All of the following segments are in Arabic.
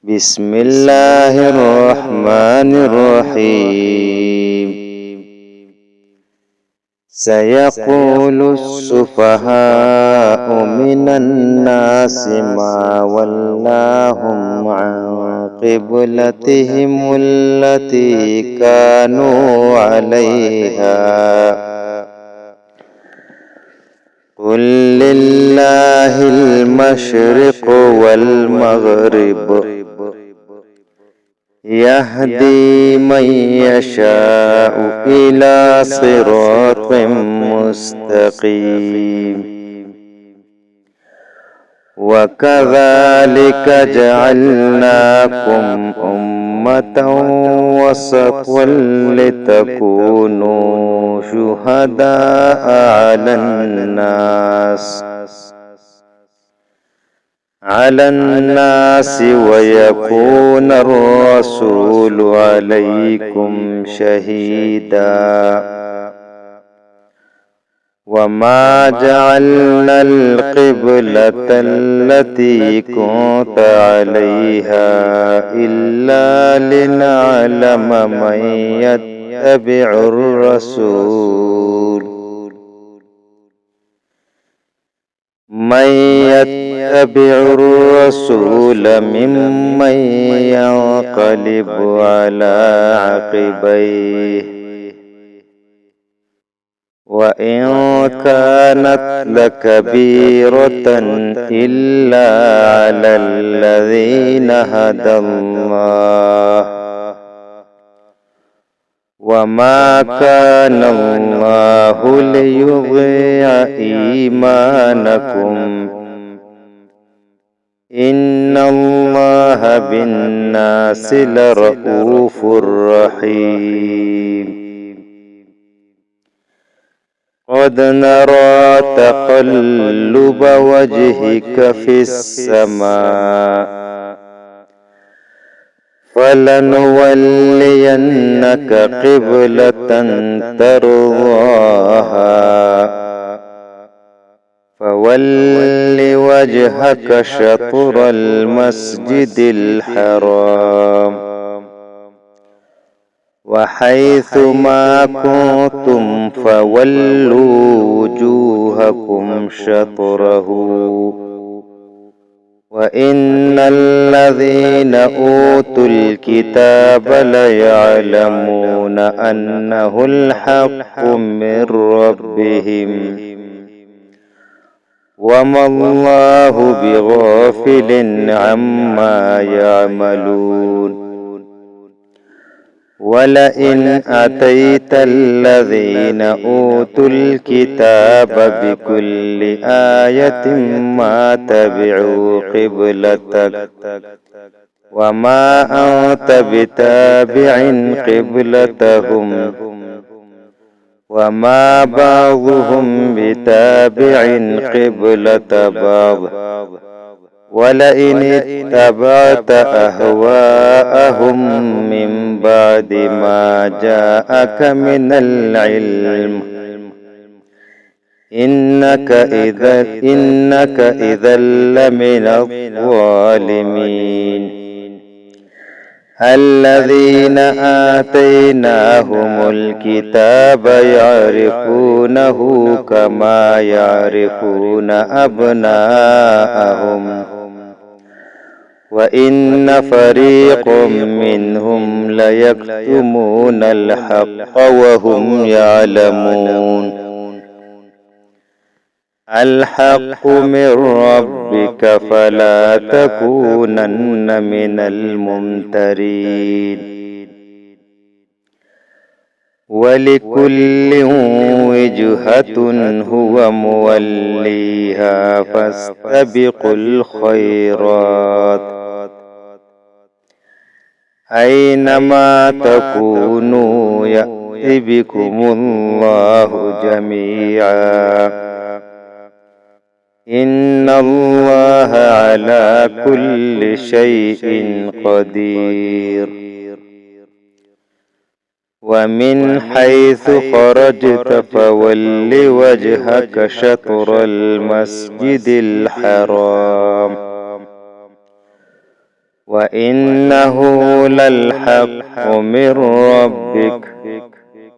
بسم الله الرحمن الرحيم سيقول السفهاء من الناس ما ولاهم عن قبلتهم التي كانوا عليها قل لله المشرق والمغرب يهدي من يشاء إلى صراط مستقيم وكذلك جعلناكم أمة وسطا لتكونوا شهداء على الناس ويكون الرسول عليكم شهيدا وما جعلنا القبلة التي كنت عليها إلا لنعلم من يتبع الرسول ممن ينقلب على عقبيه وإن كانت لكبيرة إلا على الذين هدى الله وما كان الله ليضيع إيمانكم إن الله بالناس لرءوف رحيم قد نرى تقلب وجهك في السماء فلنولينك قبلة ترضاها فول وجهك شطر المسجد الحرام وحيث ما كنتم فولوا وجوهكم شطره وإن الذين أوتوا الكتاب ليعلمون أنه الحق من ربهم وما الله بغافل عما يعملون ولئن أتيت الذين أوتوا الكتاب بكل آية ما تبعوا قبلتك وما أنت بتابع قبلتهم وما بعضهم بتابع قبلة بعض ولئن اتبعت أهواءهم من بعد ما جاءك من العلم إنك إذا لمن الظالمين الذين آتيناهم الكتاب يعرفونه كما يعرفون أبناءهم وإن فريق منهم ليكتمون الحق وهم يعلمون الحق من ربك فلا تكونن من الممترين ولكل وجهة هو موليها فاستبقوا الخيرات أينما تكونوا يأت بكم الله جميعا إن الله على كل شيء قدير ومن حيث خرجت فول وجهك شطر المسجد الحرام وإنه للحق من ربك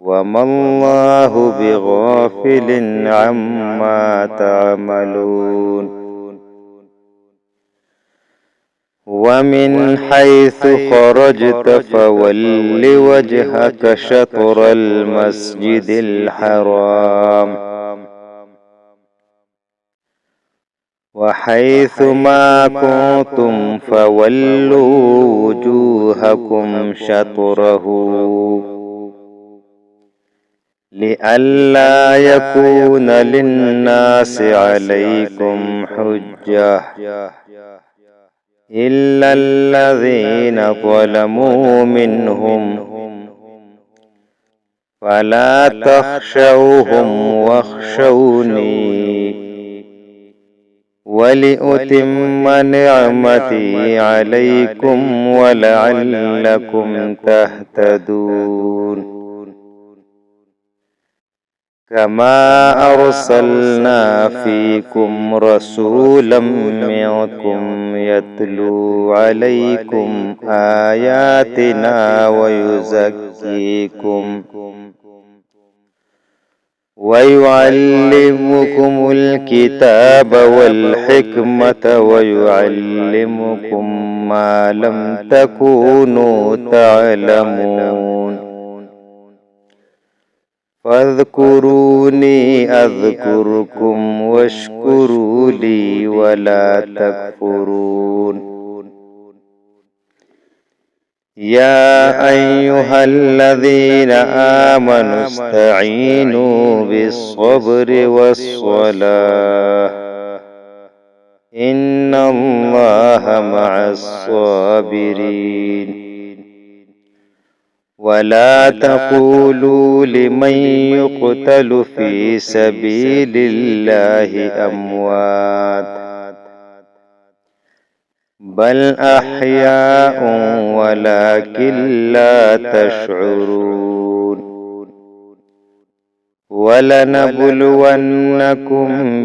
وما الله بغافل عما تعملون ومن حيث خرجت فول وجهك شطر المسجد الحرام وحيث ما كنتم فولوا وجوهكم شطره لئلا يكون للناس عليكم حجة إلا الذين ظلموا منهم فلا تخشوهم واخشوني ولأتم نعمتي عليكم ولعلكم تهتدون كما أرسلنا فيكم رسولا منكم يتلو عليكم آياتنا ويعلمكم الكتاب والحكمة ويعلمكم ما لم تكونوا تعلمون فاذكروني أذكركم واشكروا لي ولا تكفرون يا أيها الذين آمنوا استعينوا بالصبر والصلاة إن الله مع الصابرين ولا تقولوا لمن يقتل في سبيل الله أموات بل أحياء ولكن لا تشعرون ولنبلونكم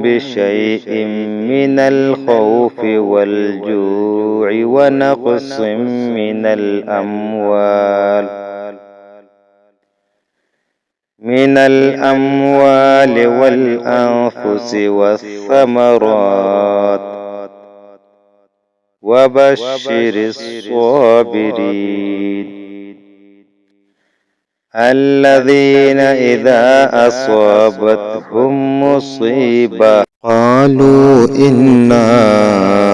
بشيء من الخوف والجوع ونقص من الأموال والأنفس والثمرات وبشر الصابرين الذين إذا أصابتهم مصيبة قالوا إنا